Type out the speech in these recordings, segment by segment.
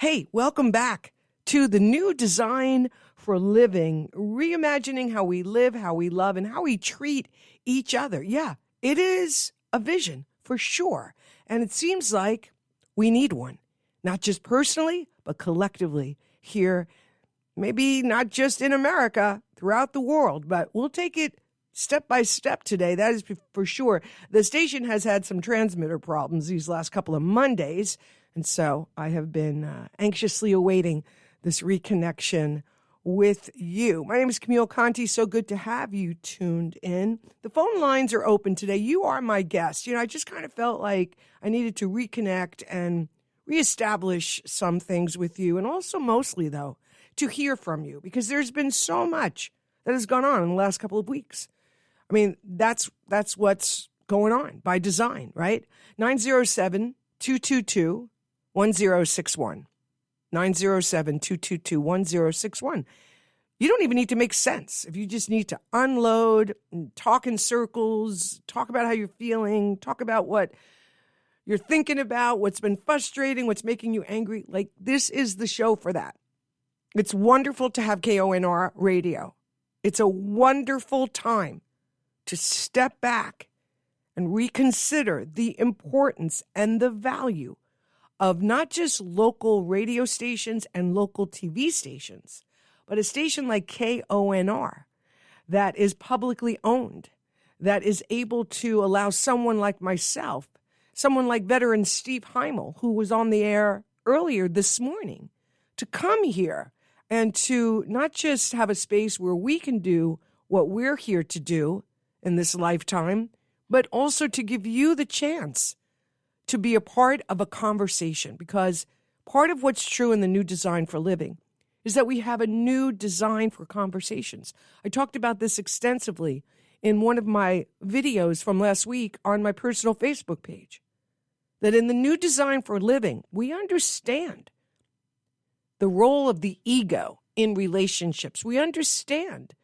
Hey, welcome back to the new design for living, reimagining how we live, how we love, and how we treat each other. Yeah, it is a vision for sure. And it seems like we need one, not just personally, but collectively here, maybe not just in America, throughout the world. But we'll take it step by step today. That is for sure. The station has had some transmitter problems these last couple of Mondays. And so I have been anxiously awaiting this reconnection with you. My name is Camille Conte. So good to have you tuned in. The phone lines are open today. You are my guest. I just kind of felt like I needed to reconnect and reestablish some things with you. And also mostly, though, to hear from you, because there's been so much that has gone on in the last couple of weeks. I mean, that's what's going on by design, right? 907-222-1061. 907-222-1061. You don't even need to make sense. If you just need to unload, and talk in circles, talk about how you're feeling, talk about what you're thinking about, what's been frustrating, what's making you angry, like this is the show for that. It's wonderful to have KONR radio. It's a wonderful time to step back and reconsider the importance and the value of not just local radio stations and local TV stations, but a station like KONR that is publicly owned, that is able to allow someone like myself, someone like veteran Steve Heimel, who was on the air earlier this morning, to come here and to not just have a space where we can do what we're here to do in this lifetime, but also to give you the chance to be a part of a conversation. Because part of what's true in the new design for living is that we have a new design for conversations. I talked about this extensively in one of my videos from last week on my personal Facebook page, that in the new design for living, we understand the role of the ego in relationships. We understand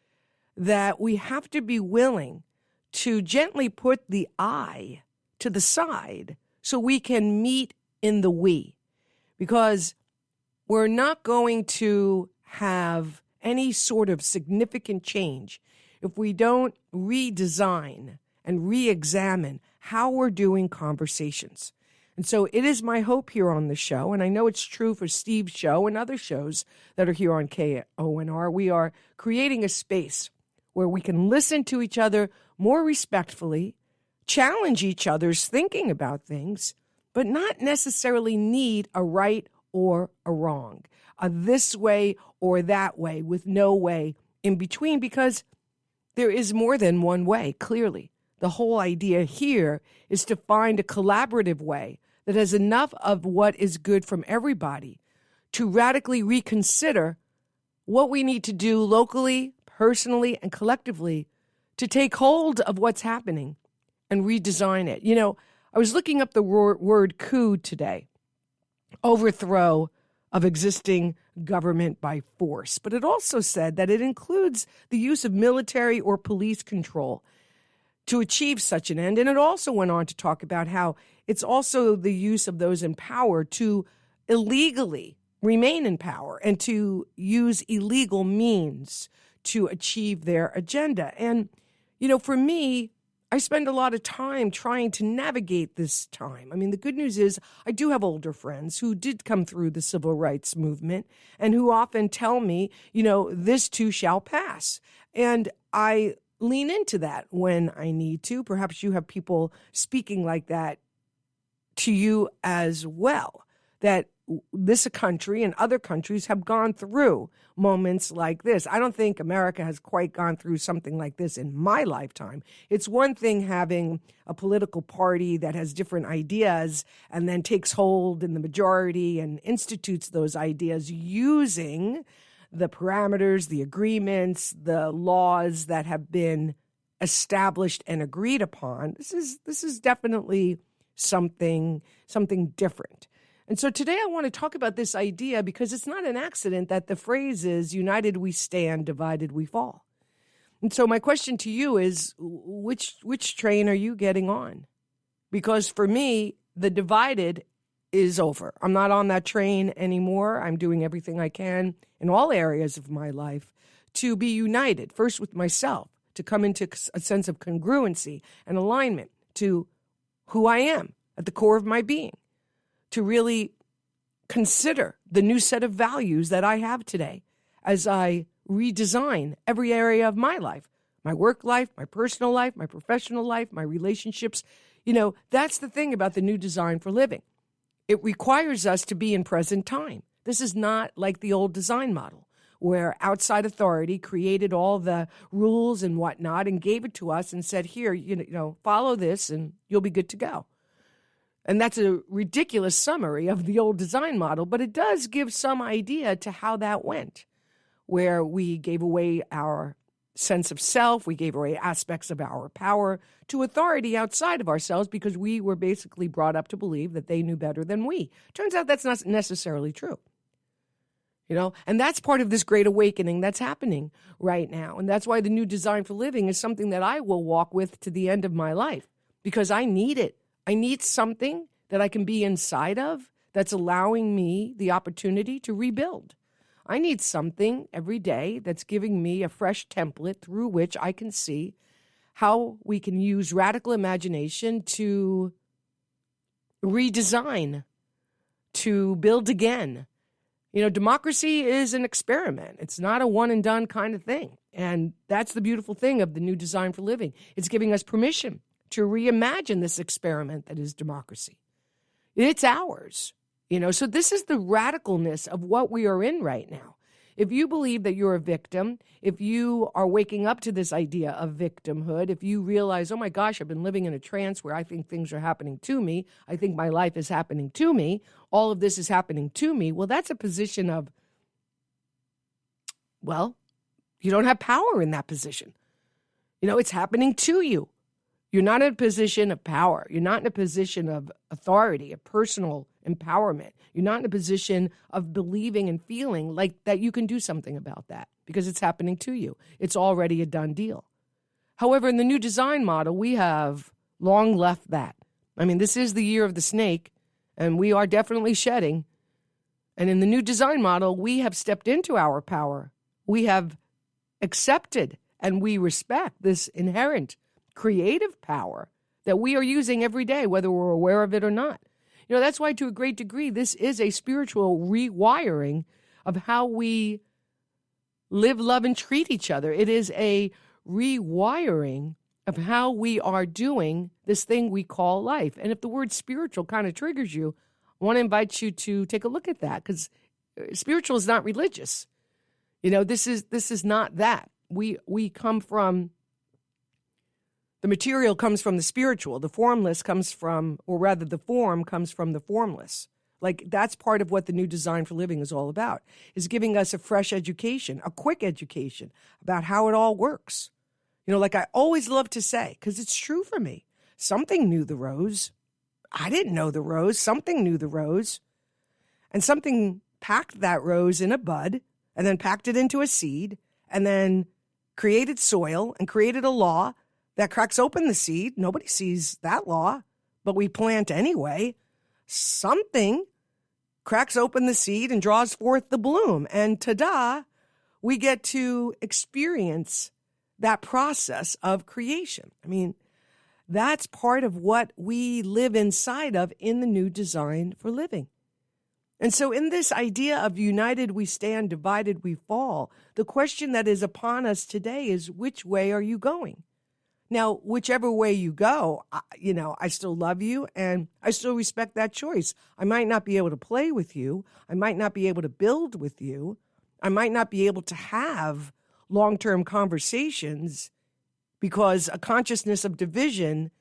that we have to be willing to gently put the I to the side so we can meet in the we. Because we're not going to have any sort of significant change if we don't redesign and re-examine how we're doing conversations. And so it is my hope here on the show, and I know it's true for Steve's show and other shows that are here on KONR, we are creating a space where we can listen to each other more respectfully, challenge each other's thinking about things, but not necessarily need a right or a wrong, a this way or that way, with no way in between, because there is more than one way, clearly. The whole idea here is to find a collaborative way that has enough of what is good from everybody to radically reconsider what we need to do locally, personally, and collectively to take hold of what's happening and redesign it. I was looking up the word coup today, overthrow of existing government by force, but it also said that it includes the use of military or police control to achieve such an end. And it also went on to talk about how it's also the use of those in power to illegally remain in power and to use illegal means to achieve their agenda. And, for me, I spend a lot of time trying to navigate this time. I mean, the good news is I do have older friends who did come through the civil rights movement and who often tell me, this too shall pass. And I lean into that when I need to. Perhaps you have people speaking like that to you as well, that this country and other countries have gone through moments like this. I don't think America has quite gone through something like this in my lifetime. It's one thing having a political party that has different ideas and then takes hold in the majority and institutes those ideas using the parameters, the agreements, the laws that have been established and agreed upon. This is definitely something different. And so today I want to talk about this idea because it's not an accident that the phrase is united we stand, divided we fall. And so my question to you is, which train are you getting on? Because for me, the divided is over. I'm not on that train anymore. I'm doing everything I can in all areas of my life to be united, first with myself, to come into a sense of congruency and alignment to who I am at the core of my being, to really consider the new set of values that I have today as I redesign every area of my life, my work life, my personal life, my professional life, my relationships. That's the thing about the new design for living. It requires us to be in present time. This is not like the old design model where outside authority created all the rules and whatnot and gave it to us and said, here, follow this and you'll be good to go. And that's a ridiculous summary of the old design model, but it does give some idea to how that went, where we gave away our sense of self, we gave away aspects of our power to authority outside of ourselves because we were basically brought up to believe that they knew better than we. Turns out that's not necessarily true. And that's part of this great awakening that's happening right now. And that's why the new design for living is something that I will walk with to the end of my life because I need it. I need something that I can be inside of that's allowing me the opportunity to rebuild. I need something every day that's giving me a fresh template through which I can see how we can use radical imagination to redesign, to build again. Democracy is an experiment. It's not a one and done kind of thing. And that's the beautiful thing of the new design for living. It's giving us permission to reimagine this experiment that is democracy. It's ours. So this is the radicalness of what we are in right now. If you believe that you're a victim, if you are waking up to this idea of victimhood, if you realize, oh my gosh, I've been living in a trance where I think things are happening to me, I think my life is happening to me, all of this is happening to me, well, that's a position of, you don't have power in that position. It's happening to you. You're not in a position of power. You're not in a position of authority, of personal empowerment. You're not in a position of believing and feeling like that you can do something about that because it's happening to you. It's already a done deal. However, in the new design model, we have long left that. This is the year of the snake, and we are definitely shedding. And in the new design model, we have stepped into our power. We have accepted and we respect this inherent creative power that we are using every day, whether we're aware of it or not. That's why to a great degree, this is a spiritual rewiring of how we live, love, and treat each other. It is a rewiring of how we are doing this thing we call life. And if the word spiritual kind of triggers you, I want to invite you to take a look at that because spiritual is not religious. This is not that. We come from the material comes from the spiritual. The formless comes from, or rather the form comes from the formless. That's part of what the new design for living is all about, is giving us a fresh education, a quick education about how it all works. I always love to say, because it's true for me, something knew the rose. I didn't know the rose. Something knew the rose. And something packed that rose in a bud and then packed it into a seed and then created soil and created a law that cracks open the seed. Nobody sees that law, but we plant anyway. Something cracks open the seed and draws forth the bloom. And ta-da, we get to experience that process of creation. That's part of what we live inside of in the new design for living. And so in this idea of united we stand, divided we fall, the question that is upon us today is, which way are you going? Now, whichever way you go, I still love you and I still respect that choice. I might not be able to play with you. I might not be able to build with you. I might not be able to have long-term conversations because a consciousness of division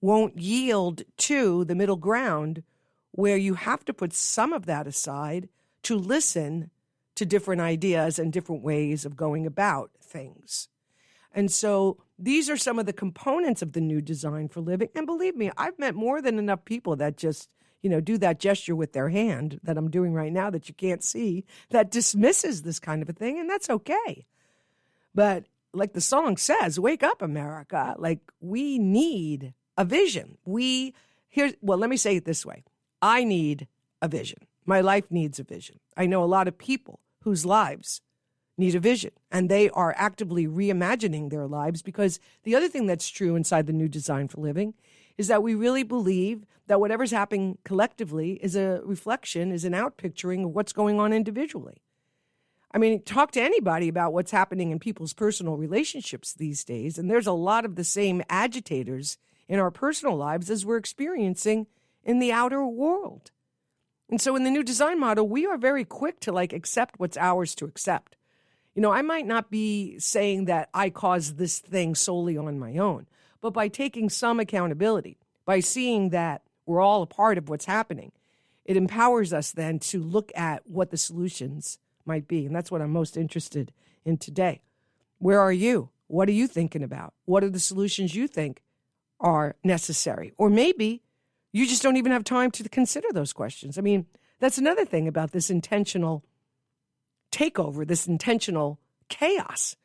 won't yield to the middle ground where you have to put some of that aside to listen to different ideas and different ways of going about things. And so these are some of the components of the new design for living. And believe me, I've met more than enough people that just, do that gesture with their hand that I'm doing right now that you can't see, that dismisses this kind of a thing. And that's okay. But like the song says, wake up, America. We need a vision. Let me say it this way. I need a vision. My life needs a vision. I know a lot of people whose lives need a vision, and they are actively reimagining their lives, because the other thing that's true inside the new design for living is that we really believe that whatever's happening collectively is a reflection, is an outpicturing of what's going on individually. I mean, talk to anybody about what's happening in people's personal relationships these days, and there's a lot of the same agitators in our personal lives as we're experiencing in the outer world. And so in the new design model, we are very quick to accept what's ours to accept. I might not be saying that I caused this thing solely on my own, but by taking some accountability, by seeing that we're all a part of what's happening, it empowers us then to look at what the solutions might be. And that's what I'm most interested in today. Where are you? What are you thinking about? What are the solutions you think are necessary? Or maybe you just don't even have time to consider those questions. I mean, that's another thing about this intentional takeover, this intentional chaos,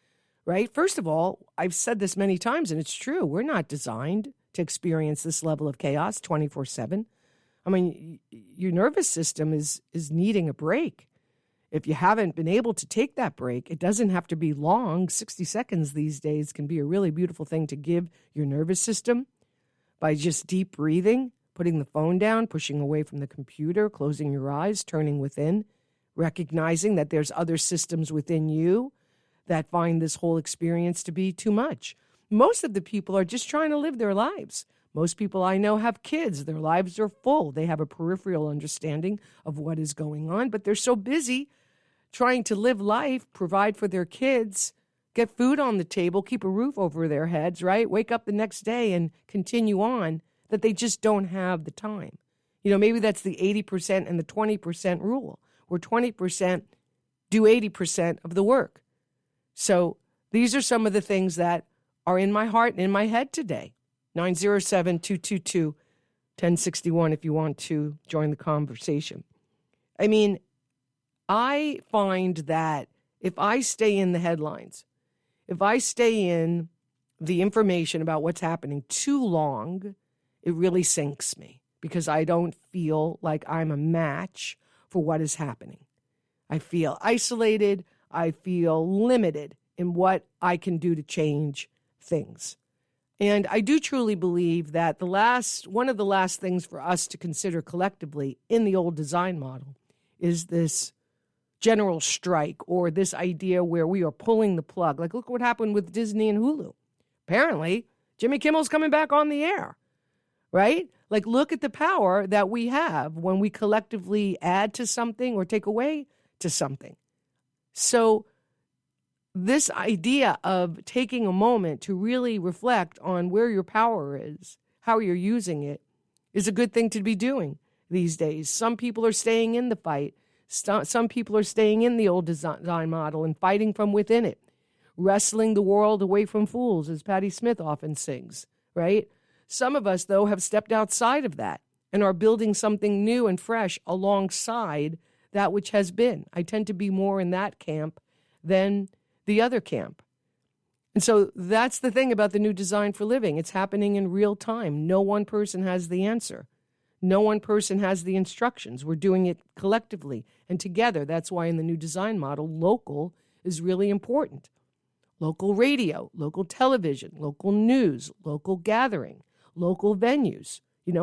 right? First of all, I've said this many times, and it's true. We're not designed to experience this level of chaos 24/7. I mean, your nervous system is needing a break. If you haven't been able to take that break, it doesn't have to be long. 60 seconds these days can be a really beautiful thing to give your nervous system by just deep breathing, putting the phone down, pushing away from the computer, closing your eyes, turning within, recognizing that there's other systems within you that find this whole experience to be too much. Most of the people are just trying to live their lives. Most people I know have kids. Their lives are full. They have a peripheral understanding of what is going on, but they're so busy trying to live life, provide for their kids, get food on the table, keep a roof over their heads, right? Wake up the next day and continue on, that they just don't have the time. Maybe that's the 80% and the 20% rule, where 20% do 80% of the work. So these are some of the things that are in my heart and in my head today. 907-222-1061 if you want to join the conversation. I mean, I find that if I stay in the headlines, if I stay in the information about what's happening too long, it really sinks me, because I don't feel like I'm a match for what is happening. I feel isolated. I feel limited in what I can do to change things. And I do truly believe that one of the last things for us to consider collectively in the old design model is this general strike, or this idea where we are pulling the plug. Look what happened with Disney and Hulu. Apparently, Jimmy Kimmel's coming back on the air, right? Look at the power that we have when we collectively add to something or take away to something. So this idea of taking a moment to really reflect on where your power is, how you're using it, is a good thing to be doing these days. Some people are staying in the fight. Some people are staying in the old design model and fighting from within it, wrestling the world away from fools, as Patti Smith often sings, right? Some of us, though, have stepped outside of that and are building something new and fresh alongside that which has been. I tend to be more in that camp than the other camp. And so that's the thing about the new design for living. It's happening in real time. No one person has the answer. No one person has the instructions. We're doing it collectively and together. That's why in the new design model, local is really important. Local radio, local television, local news, local gathering, local venues.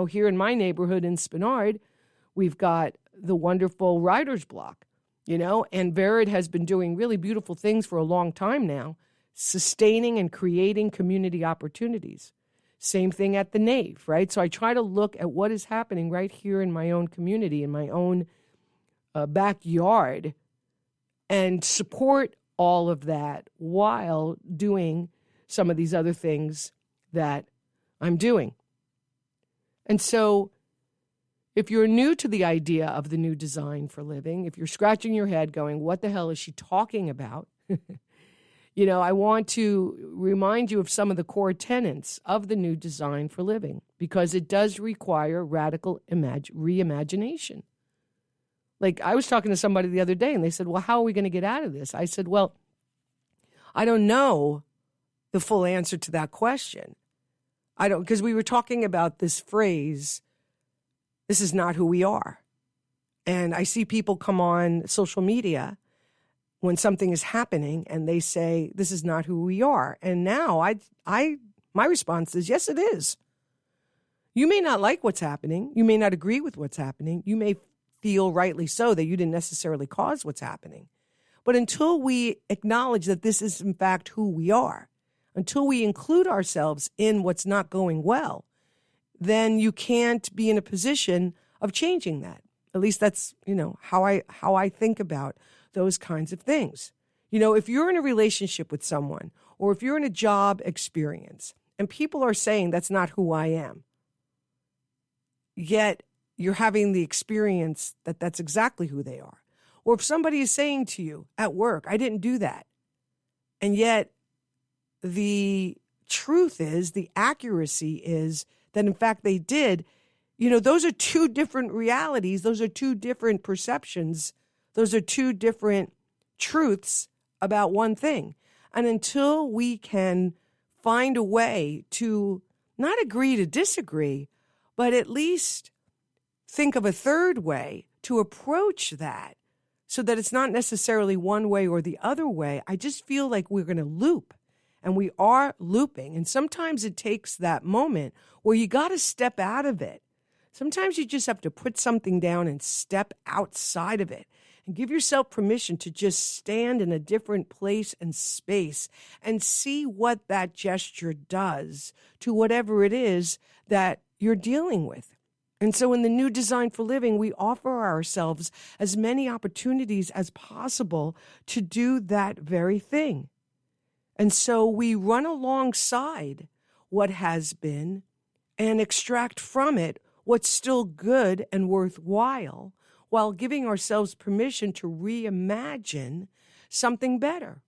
Here in my neighborhood in Spenard, we've got the wonderful Writer's Block, and Verid has been doing really beautiful things for a long time now, sustaining and creating community opportunities. Same thing at the Nave, right? So I try to look at what is happening right here in my own community, in my own backyard, and support all of that while doing some of these other things that I'm doing. And so if you're new to the idea of the new design for living, if you're scratching your head going, what the hell is she talking about? I want to remind you of some of the core tenets of the new design for living, because it does require radical reimagination. I was talking to somebody the other day and they said, well, how are we going to get out of this? I said, well, I don't know the full answer to that question. Because we were talking about this phrase this is not who we are. And I see people come on social media when something is happening and they say, this is not who we are. And now my response is, yes, it is. You may not like what's happening. You may not agree with what's happening. You may feel rightly so that you didn't necessarily cause what's happening. But until we acknowledge that this is in fact who we are, until we include ourselves in what's not going well, then you can't be in a position of changing that. At least that's, how I think about those kinds of things. If you're in a relationship with someone, or if you're in a job experience and people are saying that's not who I am, yet you're having the experience that that's exactly who they are. Or if somebody is saying to you at work, I didn't do that, and yet the truth is, the accuracy is that in fact they did, those are two different realities. Those are two different perceptions. Those are two different truths about one thing. And until we can find a way to not agree to disagree, but at least think of a third way to approach that so that it's not necessarily one way or the other way, I just feel like we're going to loop. And we are looping. And sometimes it takes that moment where you got to step out of it. Sometimes you just have to put something down and step outside of it and give yourself permission to just stand in a different place and space and see what that gesture does to whatever it is that you're dealing with. And so in the new Design for Living, we offer ourselves as many opportunities as possible to do that very thing. And so we run alongside what has been and extract from it what's still good and worthwhile, while giving ourselves permission to reimagine something better.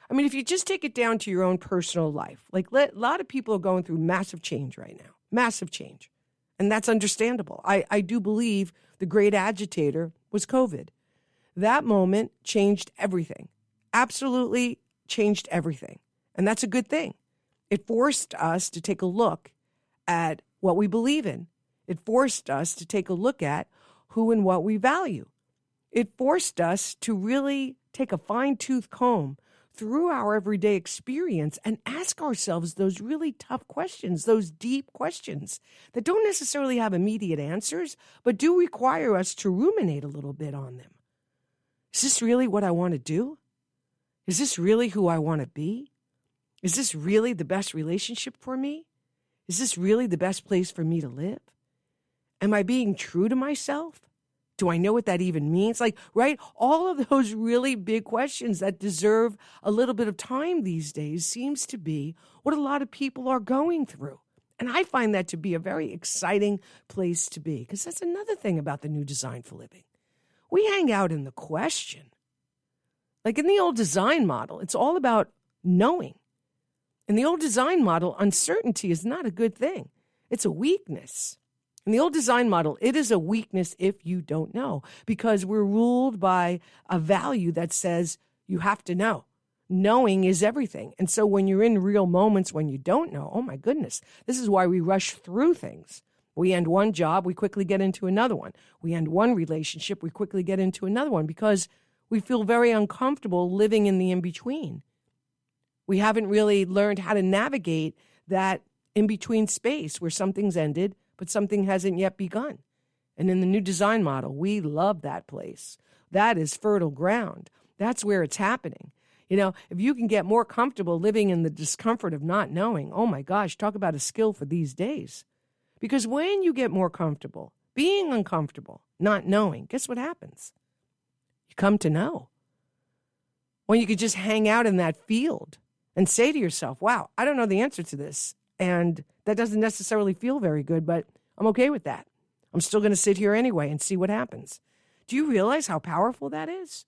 I mean, if you just take it down to your own personal life, like a lot of people are going through massive change right now, massive change. And that's understandable. I do believe the great agitator was COVID. That moment changed everything, absolutely changed everything. And that's a good thing. It forced us to take a look at what we believe in. It forced us to take a look at who and what we value. It forced us to really take a fine-tooth comb through our everyday experience and ask ourselves those really tough questions, those deep questions that don't necessarily have immediate answers, but do require us to ruminate a little bit on them. Is this really what I want to do? Is this really who I want to be? Is this really the best relationship for me? Is this really the best place for me to live? Am I being true to myself? Do I know what that even means? Right? All of those really big questions that deserve a little bit of time these days seems to be what a lot of people are going through. And I find that to be a very exciting place to be, because that's another thing about the new Design for Living. We hang out in the question. Like in the old design model, it's all about knowing. In the old design model, uncertainty is not a good thing. It's a weakness. In the old design model, it is a weakness if you don't know, because we're ruled by a value that says you have to know. Knowing is everything. And so when you're in real moments when you don't know, oh my goodness, this is why we rush through things. We end one job, we quickly get into another one. We end one relationship, we quickly get into another one, because we feel very uncomfortable living in the in-between. We haven't really learned how to navigate that in-between space where something's ended, but something hasn't yet begun. And in the new design model, we love that place. That is fertile ground. That's where it's happening. If you can get more comfortable living in the discomfort of not knowing, oh my gosh, talk about a skill for these days. Because when you get more comfortable, being uncomfortable, not knowing, guess what happens? You come to know. When you could just hang out in that field and say to yourself, wow, I don't know the answer to this. And that doesn't necessarily feel very good, but I'm okay with that. I'm still going to sit here anyway and see what happens. Do you realize how powerful that is?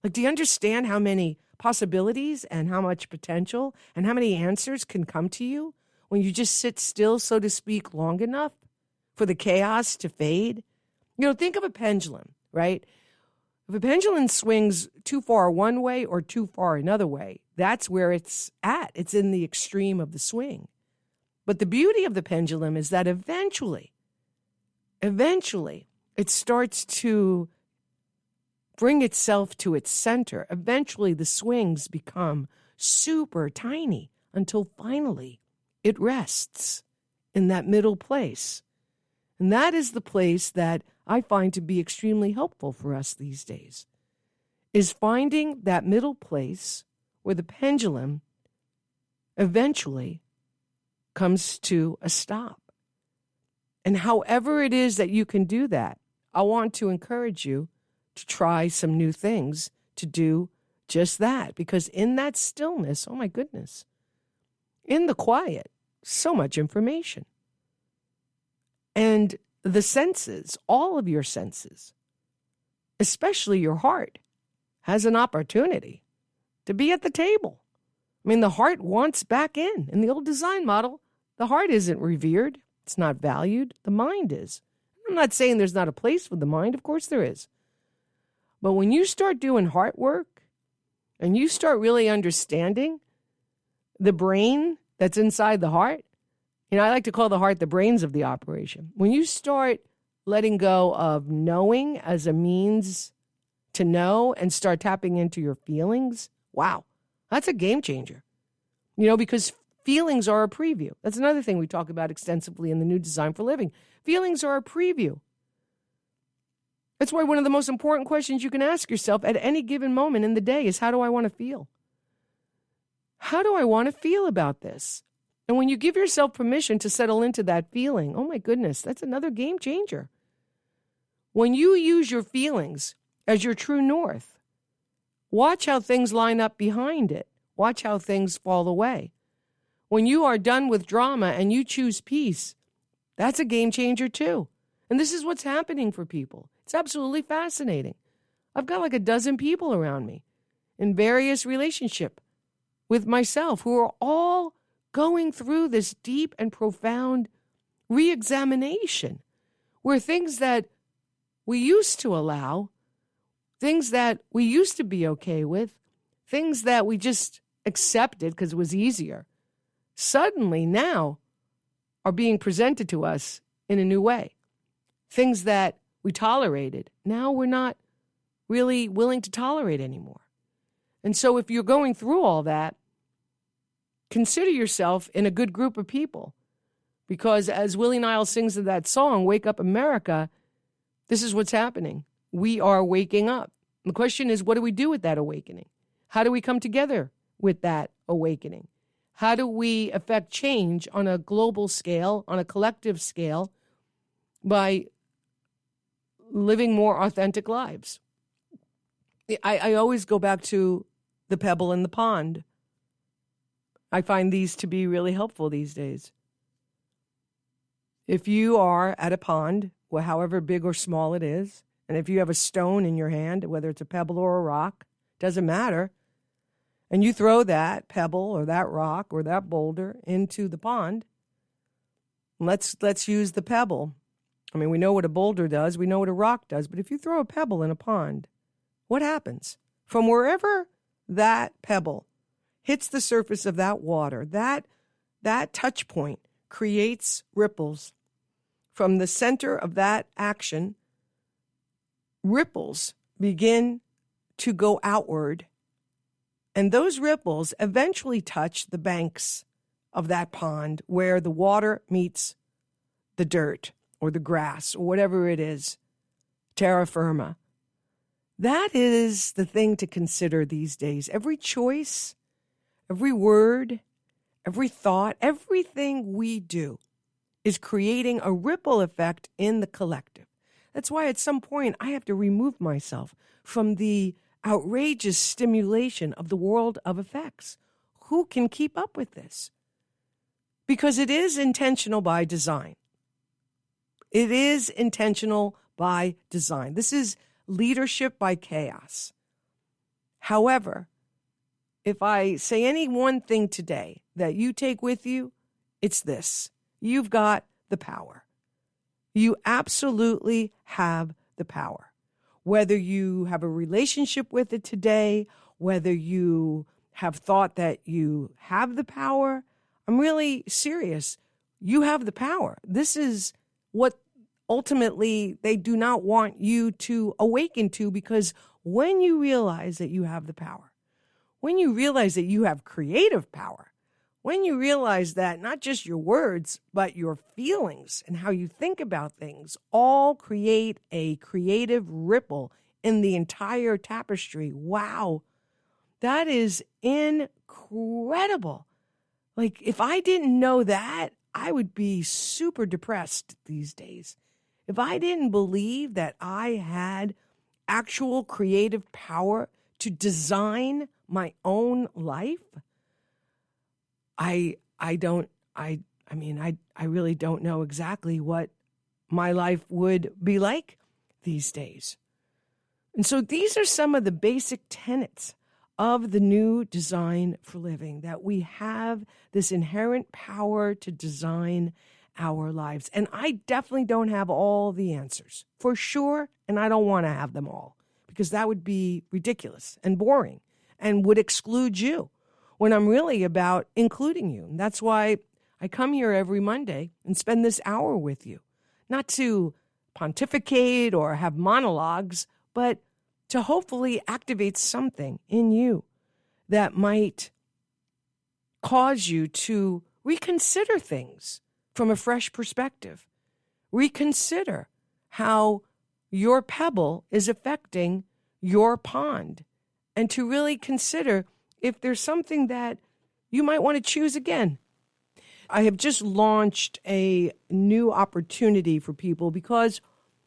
Do you understand how many possibilities and how much potential and how many answers can come to you when you just sit still, so to speak, long enough for the chaos to fade? Think of a pendulum, right? If a pendulum swings too far one way or too far another way, that's where it's at. It's in the extreme of the swing. But the beauty of the pendulum is that eventually eventually it starts to bring itself to its center. Eventually the swings become super tiny until finally it rests in that middle place. And that is the place that I find to be extremely helpful for us these days, is finding that middle place where the pendulum eventually comes to a stop. And however it is that you can do that, I want to encourage you to try some new things to do just that. Because in that stillness, oh my goodness, in the quiet, so much information. And the senses, all of your senses, especially your heart, has an opportunity to be at the table. I mean, the heart wants back in. In the old design model, the heart isn't revered. It's not valued. The mind is. I'm not saying there's not a place for the mind. Of course there is. But when you start doing heart work and you start really understanding the brain that's inside the heart, I like to call the heart the brains of the operation. When you start letting go of knowing as a means to know and start tapping into your feelings, wow, that's a game changer. Because feelings are a preview. That's another thing we talk about extensively in the new Design for Living. Feelings are a preview. That's why one of the most important questions you can ask yourself at any given moment in the day is, how do I want to feel? How do I want to feel about this? And when you give yourself permission to settle into that feeling, oh my goodness, that's another game changer. When you use your feelings as your true north, watch how things line up behind it. Watch how things fall away. When you are done with drama and you choose peace, that's a game changer too. And this is what's happening for people. It's absolutely fascinating. I've got like a dozen people around me in various relationship with myself who are all going through this deep and profound re-examination where things that we used to allow, things that we used to be okay with, things that we just accepted because it was easier, suddenly now are being presented to us in a new way. Things that we tolerated, now we're not really willing to tolerate anymore. And so if you're going through all that, consider yourself in a good group of people. Because as Willie Niles sings in that song, Wake Up America, this is what's happening. We are waking up. The question is, what do we do with that awakening? How do we come together with that awakening? How do we affect change on a global scale, on a collective scale, by living more authentic lives? I always go back to the pebble in the pond. I find these to be really helpful these days. If you are at a pond, well, however big or small it is, and if you have a stone in your hand, whether it's a pebble or a rock, doesn't matter, and you throw that pebble or that rock or that boulder into the pond, let's use the pebble. I mean, we know what a boulder does, we know what a rock does, but if you throw a pebble in a pond, what happens? From wherever that pebble hits the surface of that water, that touch point creates ripples. From the center of that action, ripples begin to go outward, and those ripples eventually touch the banks of that pond where the water meets the dirt or the grass or whatever it is, terra firma. That is the thing to consider these days. Every choice, every word, every thought, everything we do is creating a ripple effect in the collective. That's why at some point I have to remove myself from the outrageous stimulation of the world of effects. Who can keep up with this? Because it is intentional by design. It is intentional by design. This is leadership by chaos. However, if I say any one thing today that you take with you, it's this. You've got the power. You absolutely have the power. Whether you have a relationship with it today, whether you have thought that you have the power, I'm really serious. You have the power. This is what ultimately they do not want you to awaken to, because when you realize that you have the power, when you realize that you have creative power, when you realize that not just your words, but your feelings and how you think about things all create a creative ripple in the entire tapestry. Wow, that is incredible. Like, if I didn't know that, I would be super depressed these days. If I didn't believe that I had actual creative power to design my own life, I really don't know exactly what my life would be like these days. And so these are some of the basic tenets of the new design for living, that we have this inherent power to design our lives. And I definitely don't have all the answers, for sure, and I don't want to have them all, because that would be ridiculous and boring and would exclude you, when I'm really about including you. And that's why I come here every Monday and spend this hour with you, not to pontificate or have monologues, but to hopefully activate something in you that might cause you to reconsider things from a fresh perspective. Reconsider how your pebble is affecting your pond, and to really consider if there's something that you might want to choose again. I have just launched a new opportunity for people, because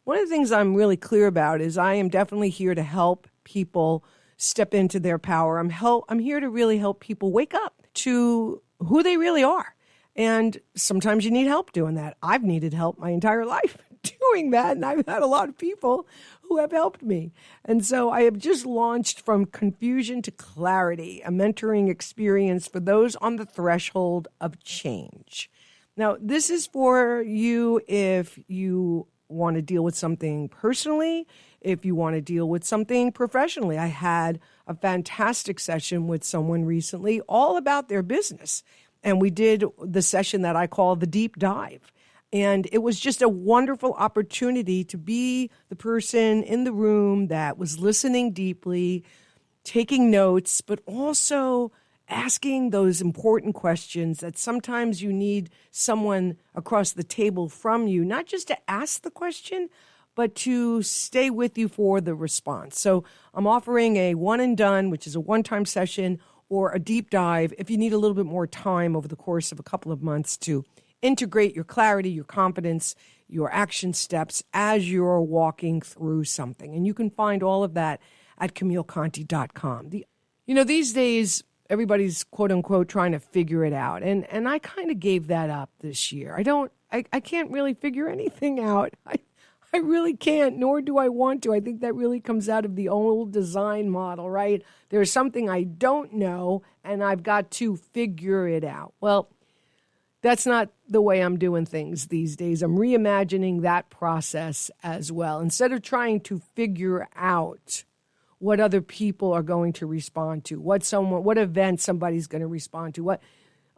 one of the things I'm really clear about is I am definitely here to help people step into their power. I'm here to really help people wake up to who they really are. And sometimes you need help doing that. I've needed help my entire life doing that, and I've had a lot of people who have helped me. And so I have just launched From Confusion to Clarity, a mentoring experience for those on the threshold of change. Now, this is for you if you want to deal with something personally, if you want to deal with something professionally. I had a fantastic session with someone recently all about their business. And we did the session that I call the deep dive. And it was just a wonderful opportunity to be the person in the room that was listening deeply, taking notes, but also asking those important questions that sometimes you need someone across the table from you, not just to ask the question, but to stay with you for the response. So I'm offering a one and done, which is a one-time session, or a deep dive if you need a little bit more time over the course of a couple of months to integrate your clarity, your confidence, your action steps as you're walking through something. And you can find all of that at CamilleConte.com. These days, everybody's quote unquote trying to figure it out. And I kind of gave that up this year. I can't really figure anything out. I really can't, nor do I want to. I think that really comes out of the old design model, right? There's something I don't know, and I've got to figure it out. Well, that's not the way I'm doing things these days. I'm reimagining that process as well. Instead of trying to figure out what other people are going to respond to, what event somebody's going to respond to,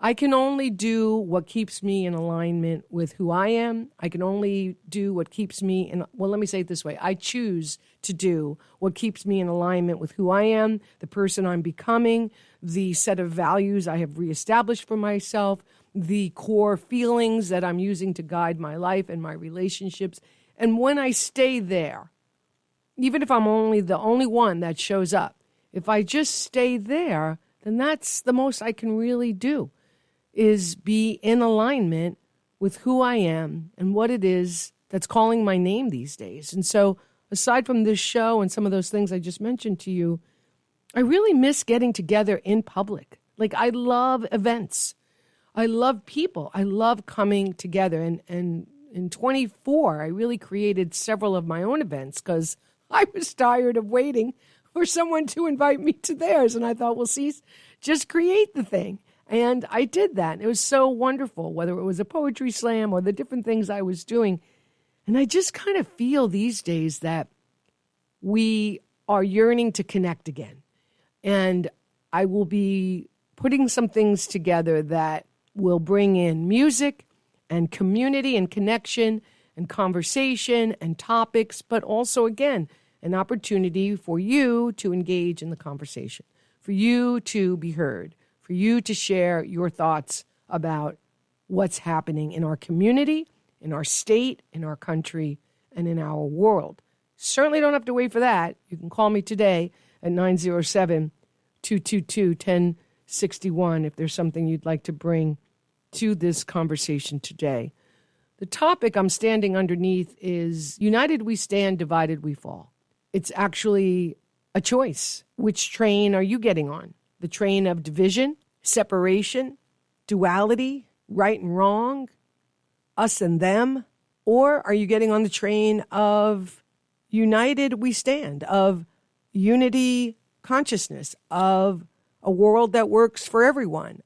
I can only do what keeps me in alignment with who I am. I can only do what keeps me let me say it this way. I choose to do what keeps me in alignment with who I am, the person I'm becoming, the set of values I have reestablished for myself, the core feelings that I'm using to guide my life and my relationships. And when I stay there, even if I'm only the only one that shows up, if I just stay there, then that's the most I can really do, is be in alignment with who I am and what it is that's calling my name these days. And so aside from this show and some of those things I just mentioned to you, I really miss getting together in public. Like, I love events. I love people. I love coming together. And in 24, I really created several of my own events because I was tired of waiting for someone to invite me to theirs. And I thought, well, see, just create the thing. And I did that. It was so wonderful, whether it was a poetry slam or the different things I was doing. And I just kind of feel these days that we are yearning to connect again. And I will be putting some things together that will bring in music and community and connection and conversation and topics, but also, again, an opportunity for you to engage in the conversation, for you to be heard, for you to share your thoughts about what's happening in our community, in our state, in our country, and in our world. Certainly don't have to wait for that. You can call me today at 907-222-1061 if there's something you'd like to bring to this conversation today. The topic I'm standing underneath is United we stand, divided we fall. It's actually a choice. Which train are you getting on? The train of division, separation, duality, right and wrong, us and them? Or are you getting on the train of united we stand, of unity consciousness, of a world that works for everyone,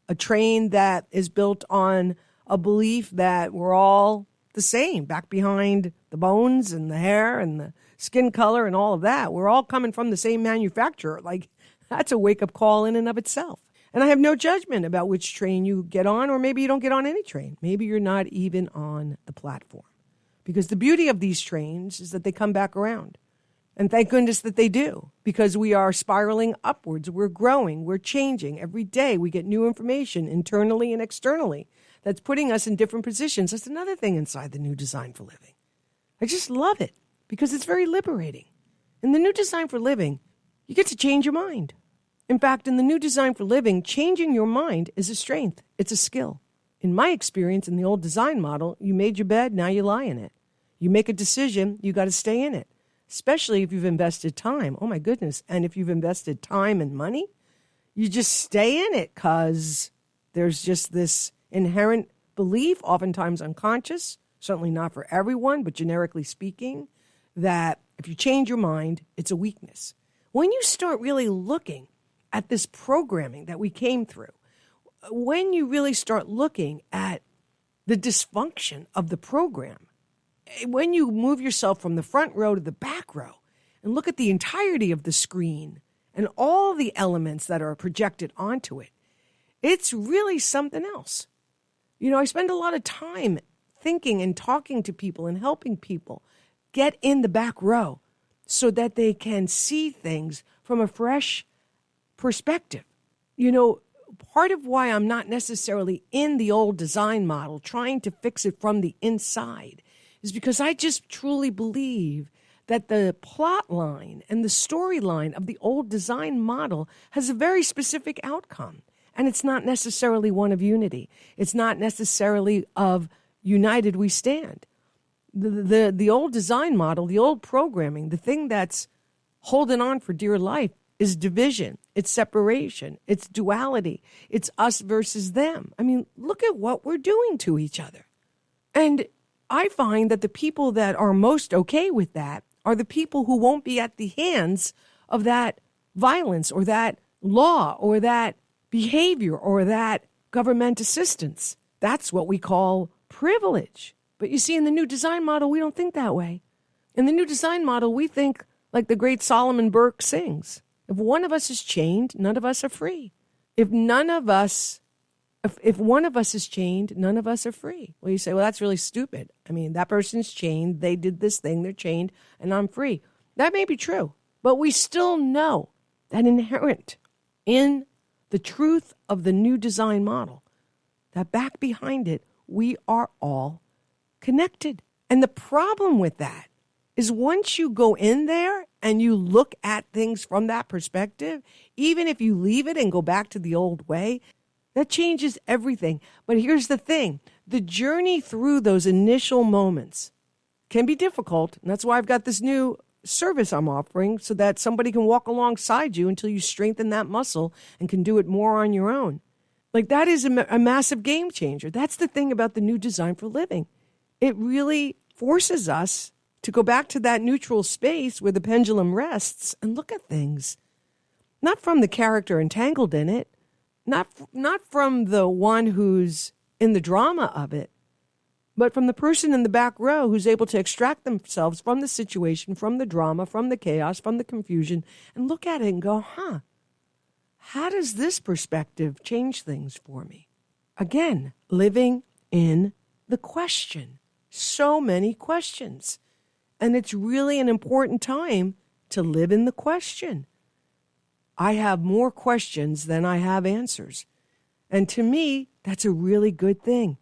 a train that is built on a belief that we're all the same, back behind the bones and the hair and the skin color and all of that. We're all coming from the same manufacturer. Like, that's a wake-up call in and of itself. And I have no judgment about which train you get on, or maybe you don't get on any train. Maybe you're not even on the platform. Because the beauty of these trains is that they come back around. And thank goodness that they do, because we are spiraling upwards. We're growing. We're changing. Every day we get new information internally and externally that's putting us in different positions. That's another thing inside the new design for living. I just love it because it's very liberating. In the new design for living, you get to change your mind. In fact, in the new design for living, changing your mind is a strength. It's a skill. In my experience, in the old design model, you made your bed, now you lie in it. You make a decision, you got to stay in it, especially if you've invested time. Oh, my goodness. And if you've invested time and money, you just stay in it because there's just this inherent belief, oftentimes unconscious, certainly not for everyone, but generically speaking, that if you change your mind, it's a weakness. When you start really looking at this programming that we came through, when you really start looking at the dysfunction of the program, when you move yourself from the front row to the back row and look at the entirety of the screen and all the elements that are projected onto it, it's really something else. You know, I spend a lot of time thinking and talking to people and helping people get in the back row so that they can see things from a fresh perspective. You know, part of why I'm not necessarily in the old design model trying to fix it from the inside is because I just truly believe that the plot line and the storyline of the old design model has a very specific outcome. And it's not necessarily one of unity. It's not necessarily of united we stand. The old design model, the old programming, the thing that's holding on for dear life is division. It's separation. It's duality. It's us versus them. I mean, look at what we're doing to each other. And I find that the people that are most okay with that are the people who won't be at the hands of that violence or that law or that behavior or that government assistance. That's what we call privilege. But you see, in the new design model, we don't think that way. In the new design model, we think like the great Solomon Burke sings. If one of us is chained, none of us are free. If one of us is chained, none of us are free. Well, you say, well, that's really stupid. I mean, that person's chained. They did this thing. They're chained, and I'm free. That may be true, but we still know that inherent in the truth of the new design model, that back behind it, we are all connected. And the problem with that is once you go in there and you look at things from that perspective, even if you leave it and go back to the old way, that changes everything. But here's the thing. The journey through those initial moments can be difficult. And that's why I've got this new service I'm offering so that somebody can walk alongside you until you strengthen that muscle and can do it more on your own. Like, that is a massive game changer. That's the thing about the new design for living. It really forces us to go back to that neutral space where the pendulum rests and look at things. Not from the character entangled in it, not from the one who's in the drama of it, but from the person in the back row who's able to extract themselves from the situation, from the drama, from the chaos, from the confusion, and look at it and go, how does this perspective change things for me? Again, living in the question. so many questions. And it's really an important time to live in the question. I have more questions than I have answers. And to me, that's a really good thing.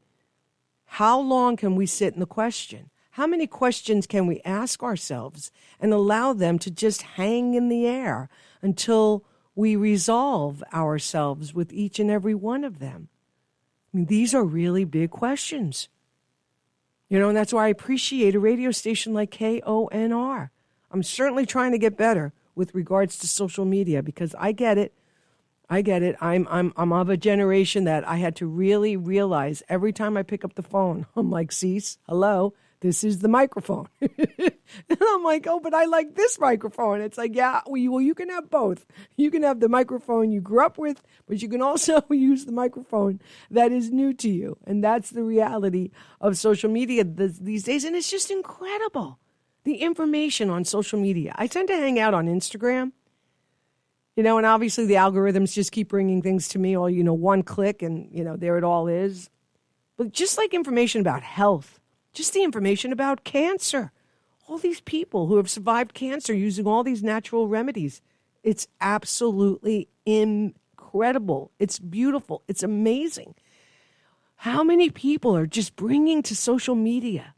How long can we sit in the question? How many questions can we ask ourselves and allow them to just hang in the air until we resolve ourselves with each and every one of them? I mean, these are really big questions. And that's why I appreciate a radio station like KONR. I'm certainly trying to get better with regards to social media because I get it. I'm of a generation that I had to really realize every time I pick up the phone, I'm like, Cease, hello, this is the microphone. And I'm like, oh, but I like this microphone. It's like, yeah, well, you can have both. You can have the microphone you grew up with, but you can also use the microphone that is new to you. And that's the reality of social media these days. And it's just incredible, the information on social media. I tend to hang out on Instagram. And obviously the algorithms just keep bringing things to me, or, one click and, there it all is. But just like information about health, just the information about cancer, all these people who have survived cancer using all these natural remedies, it's absolutely incredible. It's beautiful. It's amazing. How many people are just bringing to social media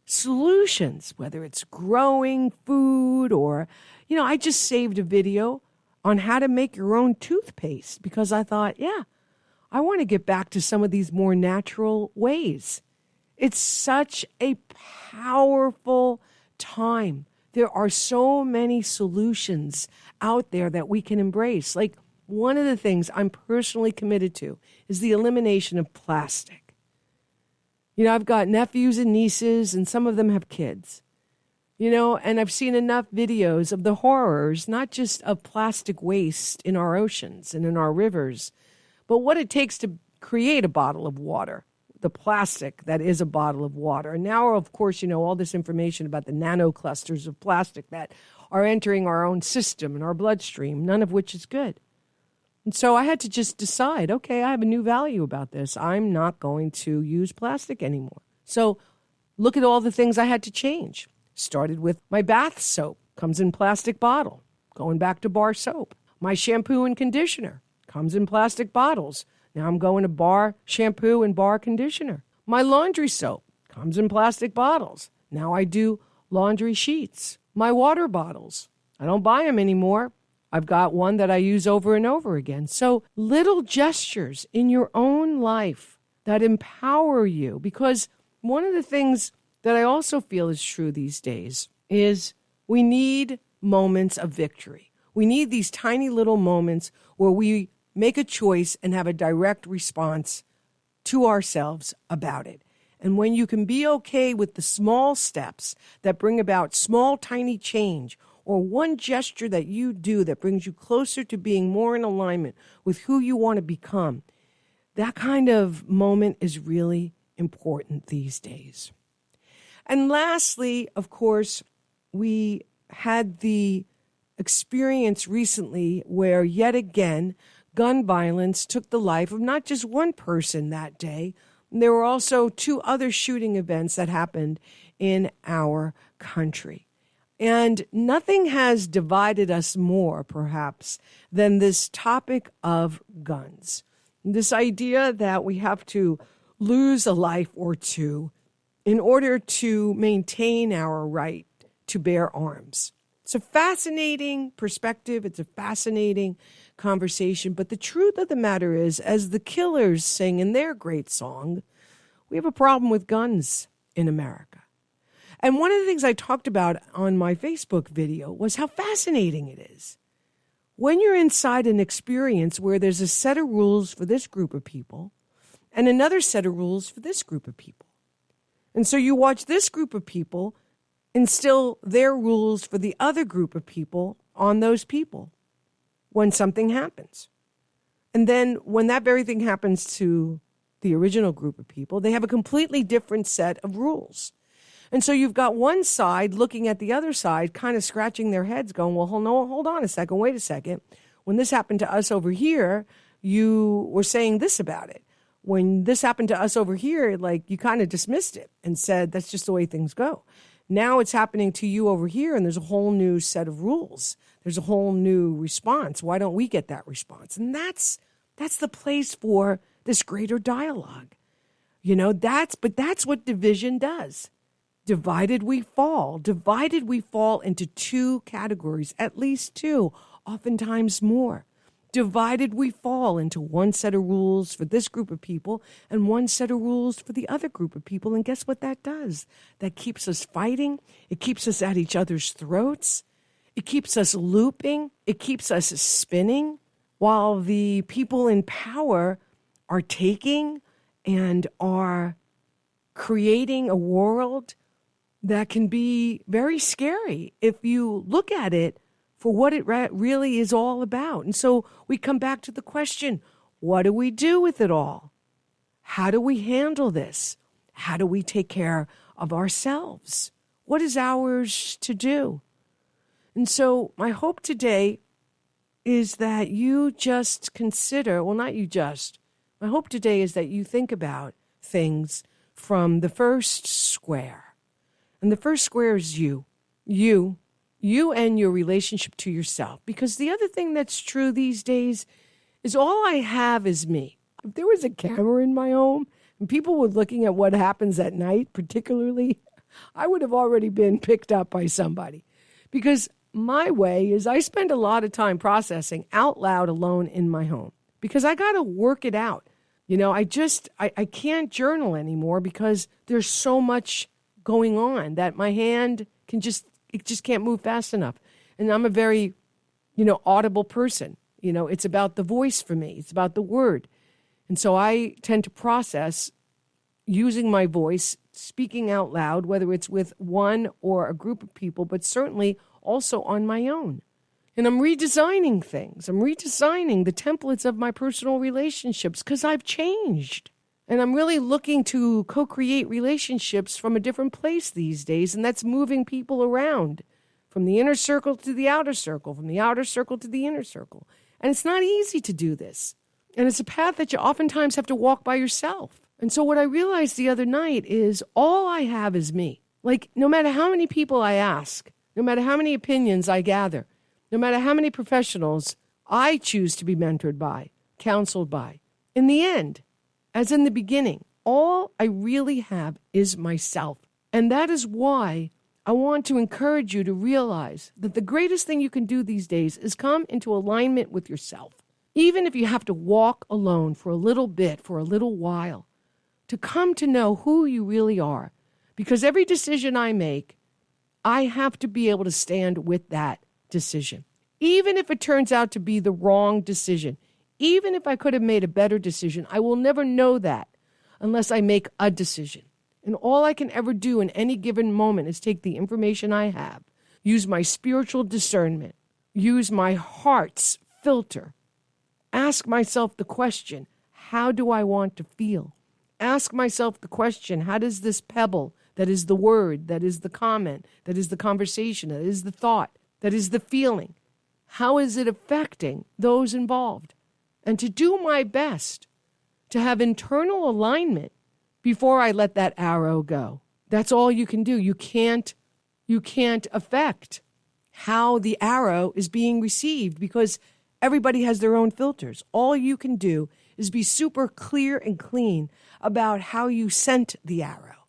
solutions, whether it's growing food or, I just saved a video on how to make your own toothpaste because I thought, I want to get back to some of these more natural ways. It's such a powerful time. There are so many solutions out there that we can embrace. Like one of the things I'm personally committed to is the elimination of plastic. I've got nephews and nieces, and some of them have kids. And I've seen enough videos of the horrors, not just of plastic waste in our oceans and in our rivers, but what it takes to create a bottle of water, the plastic that is a bottle of water. And now, of course, all this information about the nanoclusters of plastic that are entering our own system and our bloodstream, none of which is good. And so I had to just decide, okay, I have a new value about this. I'm not going to use plastic anymore. So look at all the things I had to change. Started with my bath soap, comes in plastic bottle, going back to bar soap. My shampoo and conditioner comes in plastic bottles. Now I'm going to bar shampoo and bar conditioner. My laundry soap comes in plastic bottles. Now I do laundry sheets. My water bottles, I don't buy them anymore. I've got one that I use over and over again. So little gestures in your own life that empower you, because one of the things that I also feel is true these days is we need moments of victory. We need these tiny little moments where we make a choice and have a direct response to ourselves about it. And when you can be okay with the small steps that bring about small, tiny change, or one gesture that you do that brings you closer to being more in alignment with who you want to become, that kind of moment is really important these days. And lastly, of course, we had the experience recently where yet again gun violence took the life of not just one person that day. There were also 2 other shooting events that happened in our country. And nothing has divided us more, perhaps, than this topic of guns. This idea that we have to lose a life or two in order to maintain our right to bear arms. It's a fascinating perspective. It's a fascinating conversation. But the truth of the matter is, as the Killers sing in their great song, we have a problem with guns in America. And one of the things I talked about on my Facebook video was how fascinating it is. When you're inside an experience where there's a set of rules for this group of people and another set of rules for this group of people. And so you watch this group of people instill their rules for the other group of people on those people when something happens. And then when that very thing happens to the original group of people, they have a completely different set of rules. And so you've got one side looking at the other side, kind of scratching their heads going, well, hold on a second, wait a second. When this happened to us over here, you were saying this about it. when this happened to us over here, like you kind of dismissed it and said, that's just the way things go. Now it's happening to you over here, and there's a whole new set of rules. There's a whole new response. Why don't we get that response? And that's the place for this greater dialogue. That's what division does. Divided we fall. Divided we fall into two categories, at least two, oftentimes more. Divided we fall into one set of rules for this group of people and one set of rules for the other group of people. And guess what that does? That keeps us fighting. It keeps us at each other's throats. It keeps us looping. It keeps us spinning while the people in power are taking and are creating a world that can be very scary if you look at it for what it really is all about. And so we come back to the question, what do we do with it all? How do we handle this? How do we take care of ourselves? What is ours to do? And so my hope today is that you just consider, well, not you just, my hope today is that you think about things from the first square. And the first square is you. You and your relationship to yourself. Because the other thing that's true these days is all I have is me. If there was a camera in my home and people were looking at what happens at night, particularly, I would have already been picked up by somebody. Because my way is I spend a lot of time processing out loud alone in my home. Because I got to work it out. I can't journal anymore because there's so much going on that my hand it just can't move fast enough. And I'm a very, audible person. It's about the voice for me. It's about the word. And so I tend to process using my voice, speaking out loud, whether it's with one or a group of people, but certainly also on my own. And I'm redesigning things. I'm redesigning the templates of my personal relationships because I've changed. And I'm really looking to co-create relationships from a different place these days, and that's moving people around from the inner circle to the outer circle, from the outer circle to the inner circle. And it's not easy to do this. And it's a path that you oftentimes have to walk by yourself. And so what I realized the other night is all I have is me. Like, no matter how many people I ask, no matter how many opinions I gather, no matter how many professionals I choose to be mentored by, counseled by, in the end, as in the beginning, all I really have is myself. And that is why I want to encourage you to realize that the greatest thing you can do these days is come into alignment with yourself. Even if you have to walk alone for a little bit, for a little while, to come to know who you really are. Because every decision I make, I have to be able to stand with that decision. Even if it turns out to be the wrong decision, even if I could have made a better decision, I will never know that unless I make a decision. And all I can ever do in any given moment is take the information I have, use my spiritual discernment, use my heart's filter, ask myself the question, how do I want to feel? Ask myself the question, how does this pebble, that is the word, that is the comment, that is the conversation, that is the thought, that is the feeling, how is it affecting those involved? And to do my best to have internal alignment before I let that arrow go. That's all you can do. You can't affect how the arrow is being received because everybody has their own filters. All you can do is be super clear and clean about how you sent the arrow.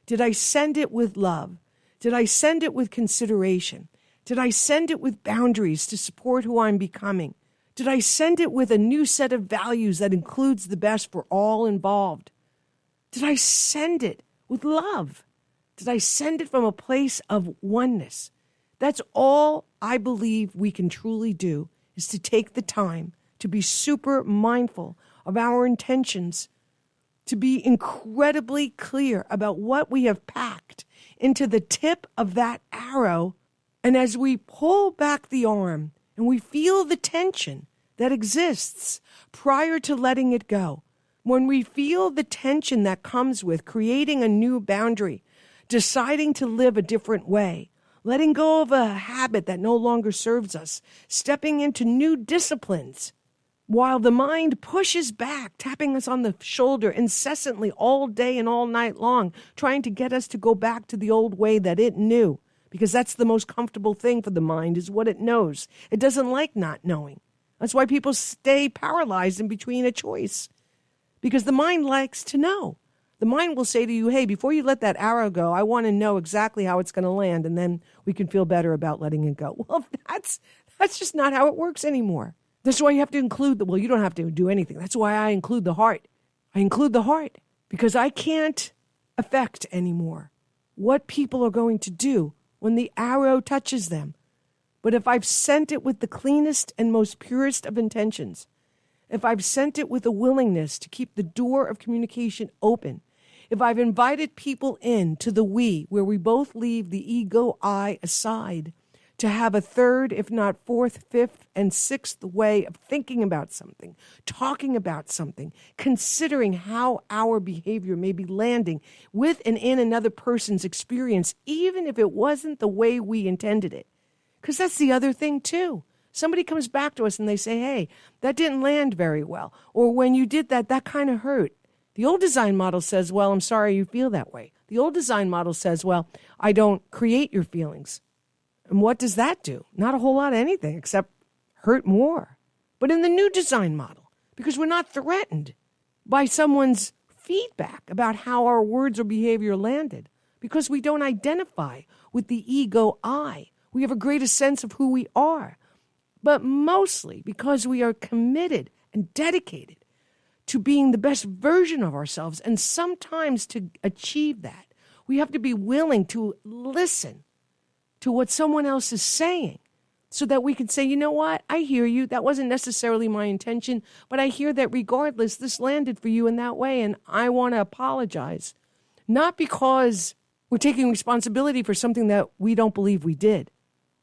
Did I send it with love? Did I send it with consideration? Did I send it with boundaries to support who I'm becoming? Did I send it with a new set of values that includes the best for all involved? Did I send it with love? Did I send it from a place of oneness? That's all I believe we can truly do is to take the time to be super mindful of our intentions, to be incredibly clear about what we have packed into the tip of that arrow. And as we pull back the arm and we feel the tension that exists prior to letting it go, when we feel the tension that comes with creating a new boundary, deciding to live a different way, letting go of a habit that no longer serves us, stepping into new disciplines, while the mind pushes back, tapping us on the shoulder incessantly all day and all night long, trying to get us to go back to the old way that it knew, because that's the most comfortable thing for the mind is what it knows. It doesn't like not knowing. That's why people stay paralyzed in between a choice, because the mind likes to know. The mind will say to you, hey, before you let that arrow go, I want to know exactly how it's going to land, and then we can feel better about letting it go. Well, that's just not how it works anymore. That's why you have to include you don't have to do anything. That's why I include the heart. I include the heart because I can't affect anymore what people are going to do when the arrow touches them. But if I've sent it with the cleanest and most purest of intentions, if I've sent it with a willingness to keep the door of communication open, if I've invited people in to the we, where we both leave the ego I aside, to have a third, if not fourth, fifth, and sixth way of thinking about something, talking about something, considering how our behavior may be landing with and in another person's experience, even if it wasn't the way we intended it. Because that's the other thing, too. Somebody comes back to us and they say, hey, that didn't land very well. Or when you did that, that kind of hurt. The old design model says, well, I'm sorry you feel that way. The old design model says, well, I don't create your feelings. And what does that do? Not a whole lot of anything except hurt more. But in the new design model, because we're not threatened by someone's feedback about how our words or behavior landed, because we don't identify with the ego I, we have a greater sense of who we are. But mostly because we are committed and dedicated to being the best version of ourselves. And sometimes to achieve that, we have to be willing to listen to what someone else is saying so that we can say, you know what, I hear you. That wasn't necessarily my intention, but I hear that regardless, this landed for you in that way, and I want to apologize. Not because we're taking responsibility for something that we don't believe we did,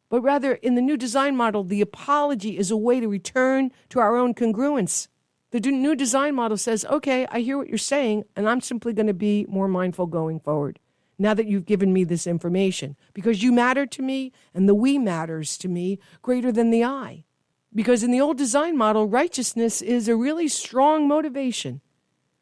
but rather in the new design model, the apology is a way to return to our own congruence. The new design model says, okay, I hear what you're saying, and I'm simply going to be more mindful going forward now that you've given me this information, because you matter to me and the we matters to me greater than the I. Because in the old design model, righteousness is a really strong motivation.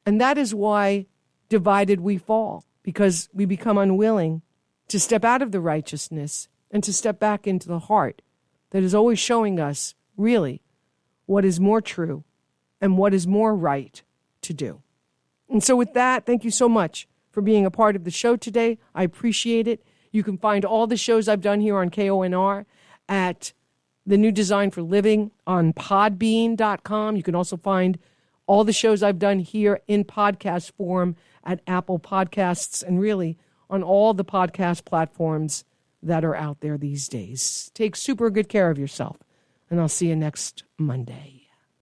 And that is why divided we fall, because we become unwilling to step out of the righteousness and to step back into the heart that is always showing us really what is more true and what is more right to do. And so with that, thank you so much for being a part of the show today. I appreciate it. You can find all the shows I've done here on KONR at The New Design for Living on podbean.com. You can also find all the shows I've done here in podcast form at Apple Podcasts and really on all the podcast platforms that are out there these days. Take super good care of yourself, and I'll see you next Monday.